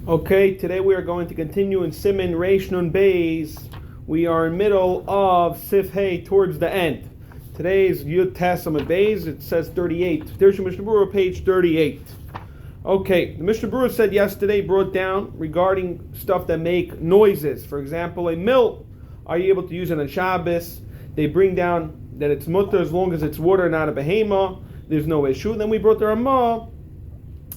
Okay, today we are going to continue in Siman Reish Nun Beis. We are in middle of Sif Hey towards the end. Today's Yud Tes Amud Beis, it says 38. Dirshu Mishnah Berura, page 38. Okay, the Mishnah Berura said yesterday, brought down regarding stuff that make noises. For example, a mill. Are you able to use it on Shabbos? They bring down that it's mutter as long as it's water, not a behema. There's no issue. Then we brought the Ramah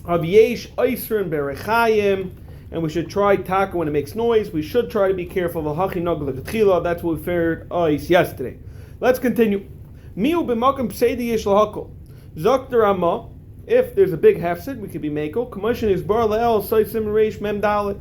of Yesh Eisrin Berechayim, and we should try taka when it makes noise. We should try to be careful of Hachi Nagel Tchila. That's what we fared ice yesterday. Let's continue. Miu b'makom pseidi yesh lahakol. Zok the Ramah, if there's a big hefsid, we could be mako. Commotion is bar le'el soisim reish mem dalet,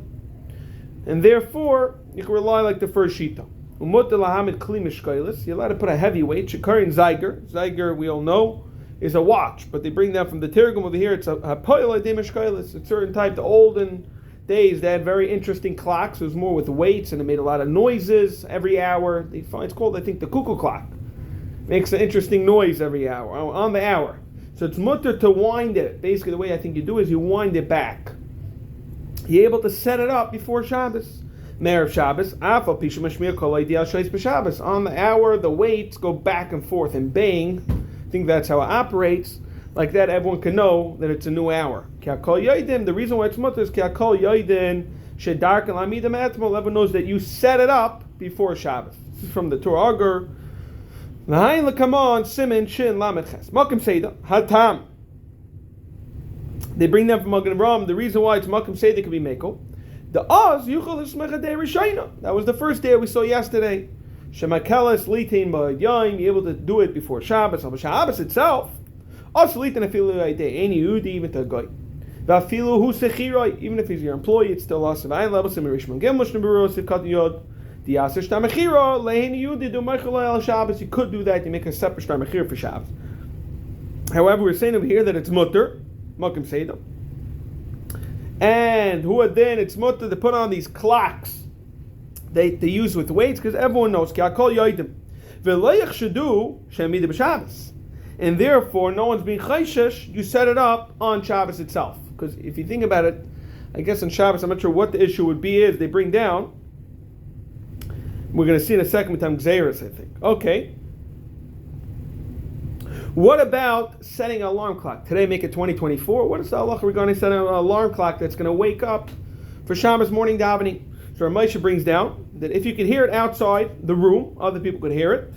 and therefore you can rely like the first shita. Umut lahamid kli mishkailis. You're allowed to put a heavy weight. Shekarin Zeiger. Zeiger, we all know, is a watch, but they bring that from the Tirgum over here. It's a hapoil demishkailis. A certain type. The olden days they had very interesting clocks. It was more with weights, and it made a lot of noises every hour. It's called, I think, the cuckoo clock. Makes an interesting noise every hour on the hour. So it's mutter to wind it. Basically, the way I think you do is you wind it back. You're able to set it up before Shabbos. Me'erev Shabbos, afal pisha mashmir kol ideal shais b'Shabbos. On the hour, the weights go back and forth and bang. I think that's how it operates. Like that, everyone can know that it's a new hour. The reason why it's mutter is everyone knows that you set it up before Shabbos. This is from the Torah Agur. They bring them from Magen Avraham. The reason why it's Makom Seder could be Meko. The Oz Yuchal Ismecha Day Rishayna. That was the first day we saw yesterday. Shemakeles Litin Ba'Yayim. You're able to do it before Shabbos. Shabbos itself. Also Litin Afilu Aydei. Any Yudi even to a guy. Vafilu Hu Sechiroi. Even if he's your employee, it's still awesome. I level Sim Rishman Gem Mushna Berura Sivkat Yod. The Aser Shtamachira Leheni Yudi Do Mechel al Shabbos. You could do that. You make a separate Shtamachir for Shabbos. However, we're saying over here that it's mutter. Makom Seder. And who then it's mutter to put on these clocks they use with weights, because everyone knows and therefore no one's being chayshish. You set it up on Shabbos itself, because if you think about it, I guess on Shabbos, I'm not sure what the issue would be. Is they bring down, we're going to see in a second with time Gzeiros, I think. Okay. What about setting an alarm clock? Today, make it 2024. What is the halacha regarding setting an alarm clock that's going to wake up for Shabbos morning davening? So Ramesha brings down that if you can hear it outside the room, other people could hear it,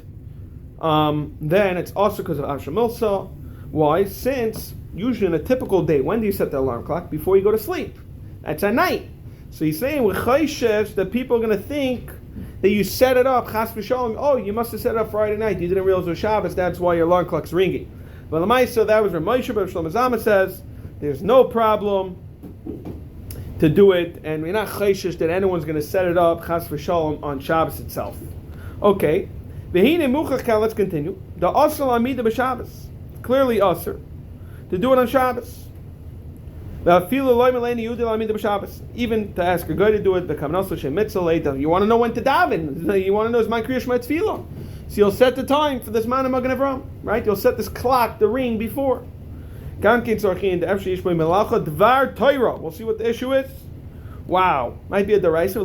then it's also because of Avshamilsa. Why? Since usually on a typical day, when do you set the alarm clock? Before you go to sleep. That's at night. So he's saying with chayshesh that people are going to think that you set it up, chas v'shalom, oh, you must have set it up Friday night, you didn't realize it was Shabbos, that's why your alarm clock's ringing. But Lamaisa, that was Ramesha, but Shlomo Zalman says, there's no problem to do it, and we're not chayshish that anyone's going to set it up, chas v'shalom, on Shabbos itself. Okay. Let's continue. The asr amida b'Shabbos. Clearly asr to do it on Shabbos. Even to ask a guy to do it, you want to know when to daven. You want to know is my Kriya Shema Tefillah. So you'll set the time for this man of Magen Avraham, right? You'll set this clock, the ring before. We'll see what the issue is. Wow, might be a deraisa.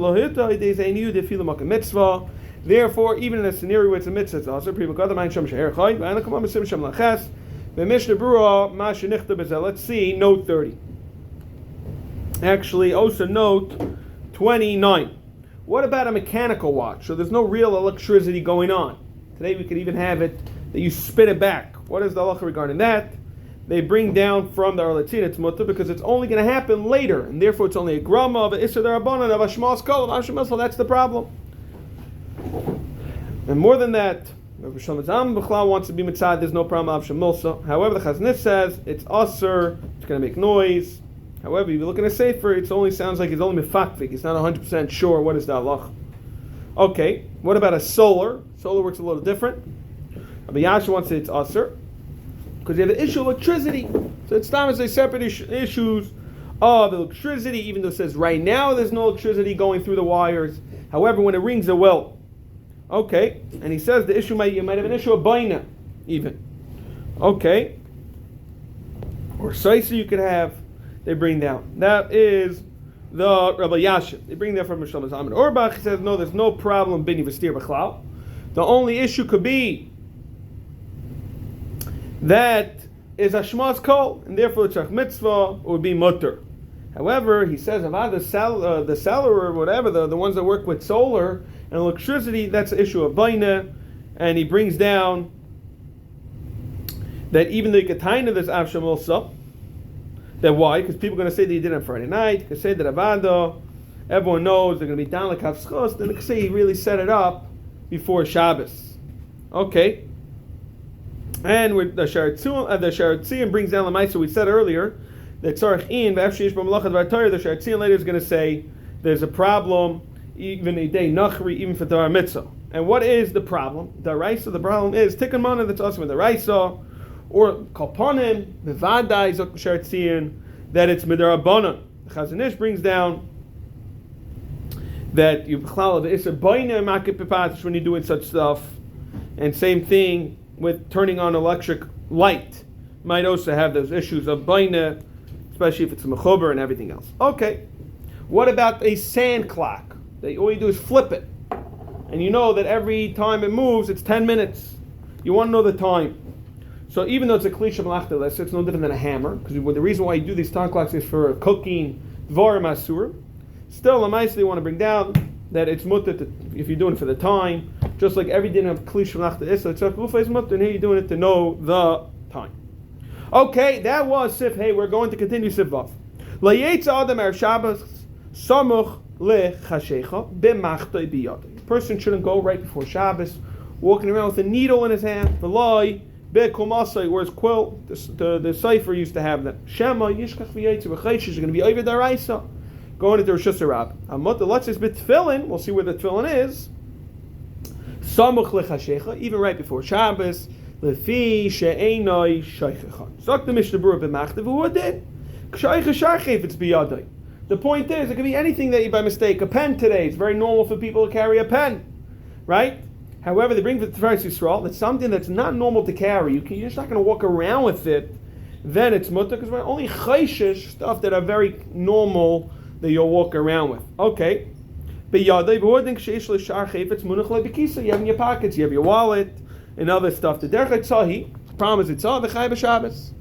Therefore, even in a scenario where it's a mitzvah, it's also people got the mind shem sheher chay. Let's see note 30. Actually, also note 29. What about a mechanical watch? So there's no real electricity going on. Today we could even have it that you spin it back. What is the halacha regarding that? They bring down from the Arletzin, it's mutter, because it's only going to happen later, and therefore it's only a grama of an Isser Darabanan of a Shmas Kol of Asham. That's the problem. And more than that, if Shlomo Zalman B'chlal wants to be mitzad, there's no problem of Avshamilsa. However, the Chaznish says it's aser, it's going to make noise. However, if you look in a sefer, it only sounds like he's only mefakvik. He's not 100% sure what is the halach. Okay, what about a solar? Solar works a little different. But Yasha wants to say it's aser because you have the issue of electricity. So it's not as a separate issues of electricity, even though it says right now there's no electricity going through the wires. However, when it rings, it will. Okay, and he says the issue you might have an issue of baina, even. Okay, or saisa you could have. They bring down. That is the Rabbi Yashin. They bring that from Mishlam Zalman Orbach. He says, no, there's no problem bini v'stir b'chlal. The only issue could be that is a shmas kol, and therefore the tzarich mitzvah would be mutter. However, he says about the seller or whatever, the ones that work with solar and electricity, that's the issue of baina, and he brings down that even though you could tie into this avsham also, that why? Because people are going to say that he did it on Friday night. You can say that Avada, everyone knows they're going to be down like Havschos, then they can say he really set it up before Shabbos. Okay. And with the Sharatzion brings down the Maisa we said earlier, that Tzarech In, the Sharatzion later is going to say there's a problem, even a day Nachri, even for Torah Mitzvah. And what is the problem? The Raisa, the problem is Tikkun Mana that's also in the Raisa, or Kalponim, the Vadai Zok Sharatzion, that it's Midarabanan. The Chazon Ish brings down that you it's a Baina Makipipatish when you're doing such stuff, and same thing with turning on electric light. Might also have those issues of Baina, especially if it's a Mechober and everything else. Okay, what about a sand clock? That all you do is flip it, and you know that every time it moves, it's 10 minutes. You want to know the time. So even though it's a klisha malachta, it's no different than a hammer, because the reason why you do these time clocks is for cooking dvarim asur. Still, the mice they want to bring down that it's mutter if you're doing it for the time, just like every din of klisha malachta is. So it's a rufa is mutter, and here you're doing it to know the time. Okay, that was Sif Hey. We're going to continue Sif Vav. Layetza adam er Shabbos samuch lechashecha b'machtoi biyadei. A person shouldn't go right before Shabbos, walking around with a needle in his hand. V'loi be'kumasai, whereas quill, the cipher used to have that. Shema yishkach v'yetzi v'chaysh is going to be over daraisa, going into Rosh Hashanah. Let's just bit tefillin. We'll see where the tefillin is. Samuch lechashecha, even right before Shabbos. Lefi she'enoi shaychechon. Zok the Mishnah Berura b'machtav who did. K'shaycha sharchef it's biyadai. The point is, it could be anything that you by mistake. A pen today. It's very normal for people to carry a pen, right? However, they bring the Tiferes Yisrael. That's something that's not normal to carry. You're just not going to walk around with it. Then it's mutter because we're only chayshish stuff that are very normal that you'll walk around with. Okay. Biyadai b'hodin k'sheish l'sharchef it's munach le'bekisa. You have in your pockets. You have your wallet and other stuff. The derech tzahi, promise it's all v'chay b'Shabbos.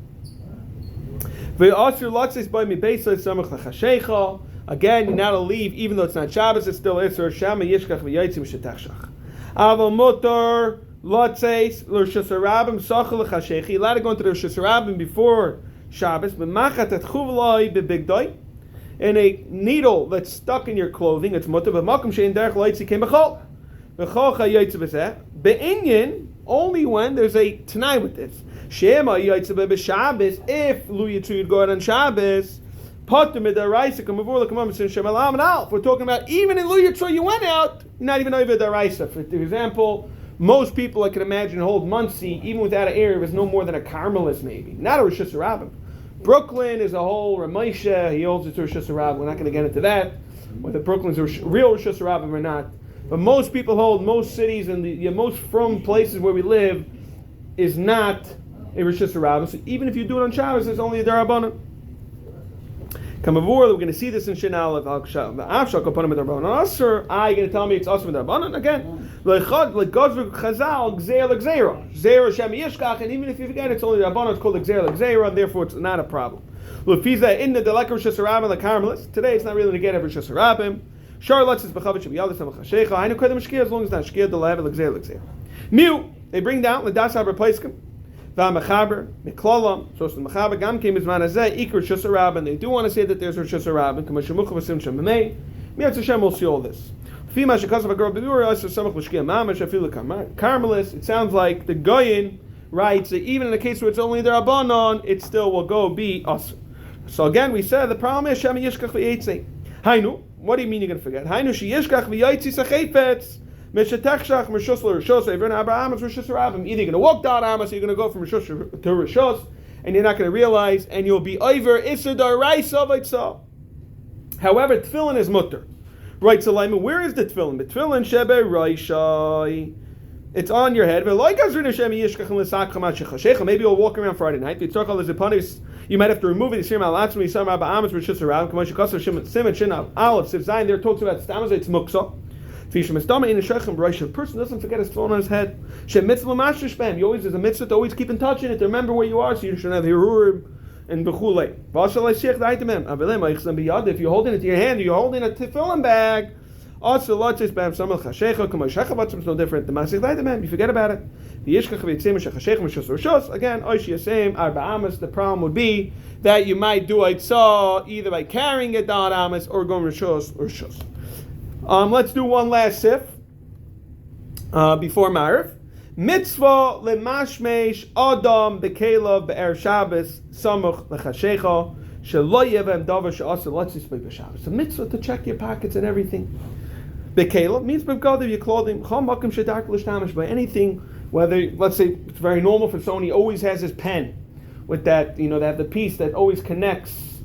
V'asur latzis by mi beisa samach l'chashecha. Again, you're not to leave, even though it's not Shabbos. It's still Isser. Shama yishkach v'yaytzim shetachshach. Aval mutar latzis l'Rosh Hashanah sachal l'chashecha. You're allowed to go into the Rosh Hashanah before Shabbos. B'machat et chuvlai b'bigdai. And a needle that's stuck in your clothing. It's mutar b'makom shein derech l'yitzi kem b'chol. B'chol chayaytzi b'zeh. Be'inyin. Only when there's a Tanai with this. Shema Yaitzabe b'Shabbos, if Lu Yitzu would go out on Shabbos, Potter midaraisa kamavur lekamam sin Shema Lam and Alf. We're talking about even in Lu Yitzu you went out, not even over daraisa. For example, most people I can imagine hold Muncie, even without an area, was no more than a Carmelist maybe, not a Rosh Hashanah. Brooklyn is a whole Ramesha, he holds it to Rosh Hashanah. We're not going to get into that, whether Brooklyn's a real Rosh Hashanah or not. But most people hold, most cities and the most from places where we live is not a Rosh Hashanah. So even if you do it on Shabbos, it's only a Darabana. Kamavur, we're going to see this in Shinal of Avshak upon a Darabana. Asr, you're going to tell me it's also a Darabana? Again, Legazvik Chazal, Gzeir Legzeira. Zera Shem Yishkach, and even if you forget it's only Darabana, it's called Gzeir Legzeira, and therefore it's not a problem. Lufiza in the Delek Rosh Hashanah, the Carmelists. Today it's not really to get every Rosh Hashanah. Charlotte is bechavit shabiyal some chashecha. I know kedem shkia as long as not shkia the level exer exer. Miu they bring down the dasar replacekem. Va mechaber miklalam. So the mechaber gam came is manazeh ikur shusarab, and they do want to say that there's a shusarab and kamashmuch vasim shemay. Miat Hashem will see all this. Fima shekaz of a girl berura as samach l'shkia mamash afil Carmelis. It sounds like the Goyin writes that even in the case where it's only the Rabbanon, it still will go be us. So again, we said the problem is Shem Yishkach v'Yitzei. Hainu. What do you mean you're going to forget? Hainu sheyishkach v'yaytzi sachefetz mishetechshach mishus l'rishos evern Abraham rishus rabim. Either you're going to walk down Amos, or you're going to go from rishos to rishos, and you're not going to realize, and you'll be over isur daraisa v'tzah. However, tefillin is mutter. Right, so Lyman, where is the tefillin? The tefillin shebe raishai. It's on your head. Maybe you'll walk around Friday night. You might have to remove it. There talks about stamaz, it's muksa. A person doesn't forget his phone on his head. You always, there's a mitzvah to always keep in touch in it, to remember where you are, so you shouldn't have berura and bechule. If you're holding it to your hand, you're holding a tefillin bag. It's no different. You forget about it. Again, the problem would be that you might do Eitzah either by carrying it down Amas or going Rishos or Shos. Let's do one last sif before Ma'ariv. Mitzvah lemashmesh adam bekelav be'er Shabbos samuch lechashecha shelo yevem davar she'asa letzisbek b'Shabbos. It's a mitzvah to check your pockets and everything. Bekelav means b'gadav your clothing. Chol makom shedark l'shtamish by anything. Whether, let's say, it's very normal for someone, he always has his pen with that, they have the piece that always connects.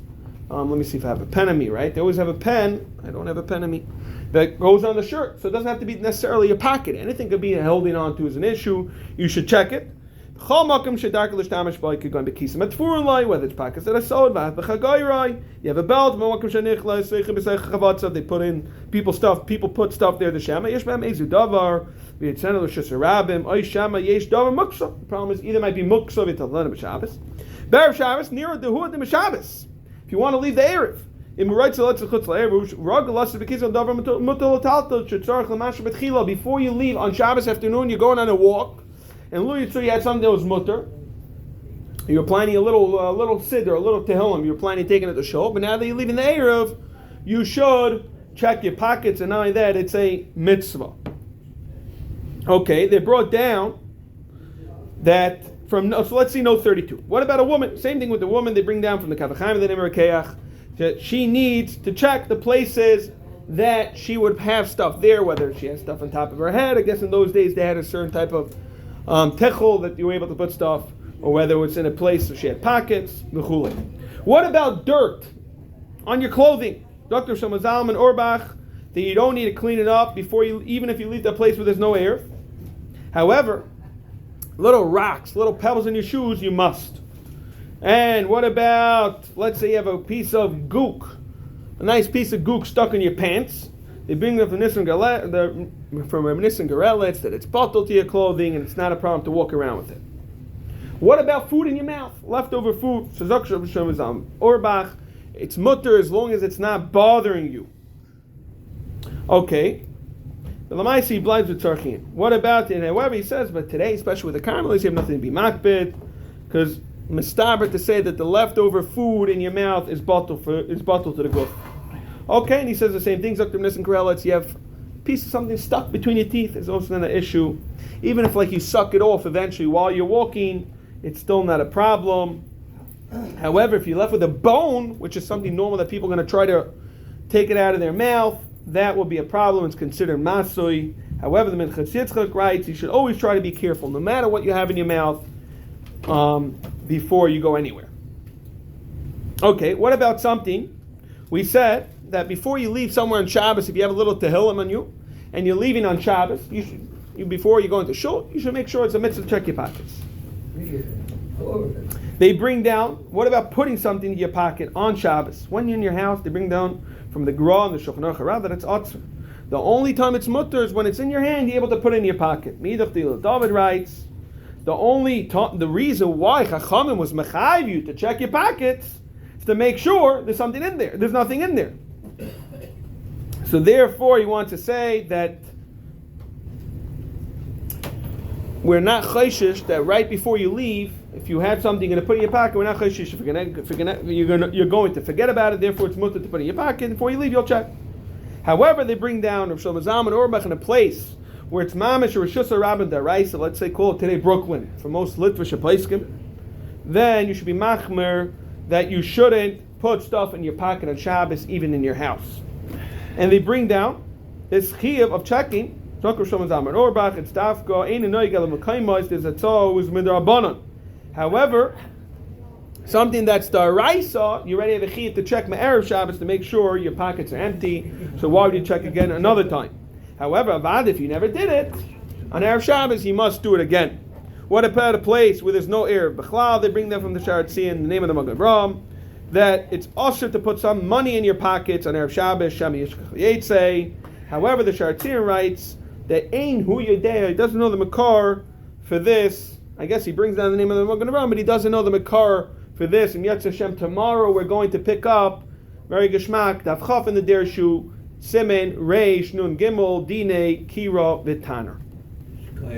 Let me see if I have a pen on me, right? They always have a pen. I don't have a pen on me. That goes on the shirt. So it doesn't have to be necessarily a pocket. Anything could be holding on to is an issue. You should check it. Whether it's pockets that are sewed, you have a belt, they put in people put stuff there. The problem is either might be muksa v'tavlana b'Shabbos, ber Shabbos near the hood of Shabbos. If you want to leave the erev, before you leave on Shabbos afternoon, you're going on a walk, and you had something that was mutter. You were planning a little siddur, a little tehillim. You were planning taking it to shul, but now that you're leaving the erev, you should check your pockets, and not only that, it's a mitzvah. Okay, they brought down that from, so let's see note 32. What about a woman? Same thing with the woman. They bring down from the Kavachaim, the Nemer that she needs to check the places that she would have stuff there, whether she has stuff on top of her head. I guess in those days they had a certain type of techel that you were able to put stuff, or whether it's in a place so she had pockets, v'chule. What about dirt on your clothing? Dr. Shlomo Zalman Auerbach, that you don't need to clean it up before you, even if you leave the place where there's no air. However, little rocks, little pebbles in your shoes, you must. And what about, let's say you have a piece of gook, a nice piece of gook stuck in your pants. They bring them from Nissan Garelitz that it's bottled to your clothing and it's not a problem to walk around with it. What about food in your mouth? Leftover food. Auerbach, it's mutter as long as it's not bothering you. Okay. The Lamaisi blinds with Tzarchim. What about it? However, he says, but today, especially with the Carmelites, you have nothing to be makbid, because mistaber to say that the leftover food in your mouth is bottled to the guf. Okay, and he says the same thing. Dr. Nissan Karelitz, you have a piece of something stuck between your teeth. It's also not an issue. Even if you suck it off eventually while you're walking, it's still not a problem. However, if you're left with a bone, which is something normal that people are going to try to take it out of their mouth, that will be a problem. It's considered masui. However, the Minchas Yitzchak writes you should always try to be careful, no matter what you have in your mouth, before you go anywhere. Okay, what about something? We said that before you leave somewhere on Shabbos, if you have a little tehillim on you, and you're leaving on Shabbos, before you go into shul, you should make sure it's a mitzvah to check your pockets. They bring down, what about putting something in your pocket on Shabbos? When you're in your house, they bring down from the Gra and the Shulchan Aruch that it's otzur. The only time it's mutter is when it's in your hand, you're able to put it in your pocket. David writes, the reason why Chachamim was mechayiv you to check your pockets is to make sure there's something in there. There's nothing in there. So therefore, you want to say that we're not chayshish that right before you leave, if you have something you're going to put in your pocket, we're not chayshish. You're going to forget about it. Therefore, it's mutter to put in your pocket. Before you leave, you'll check. However, they bring down Rav Shlomo Zalman Auerbach in a place where it's mamish or Rishus Rabban Daraisa, let's say call it today Brooklyn, for most Litvish Apaiskim, then you should be machmer that you shouldn't put stuff in your pocket on Shabbos, even in your house. And they bring down this chiyuv of checking. However, something that's the Araisa, you already have a chiyuv to check Ma'erev Shabbos to make sure your pockets are empty. So why would you check again another time? However, Avad, if you never did it on Erev Shabbos, you must do it again. What about a place where there's no Erev B'chlal? They bring them from the Sharatzian, in the name of the Magen Avraham, that it's also to put some money in your pockets on Erev Shabbos, Shami Yishkach Yetzei. However, the Sharatzian writes that Ein Hu Yedei, he doesn't know the Makar for this. I guess he brings down the name of the Magen Avraham, but he doesn't know the Makar for this. And Yetz Hashem, tomorrow we're going to pick up very Geshmak, Daf Chaf in the dirshu, Simen, Reish, Nun Gimel, Dine, Kira, Vitaner.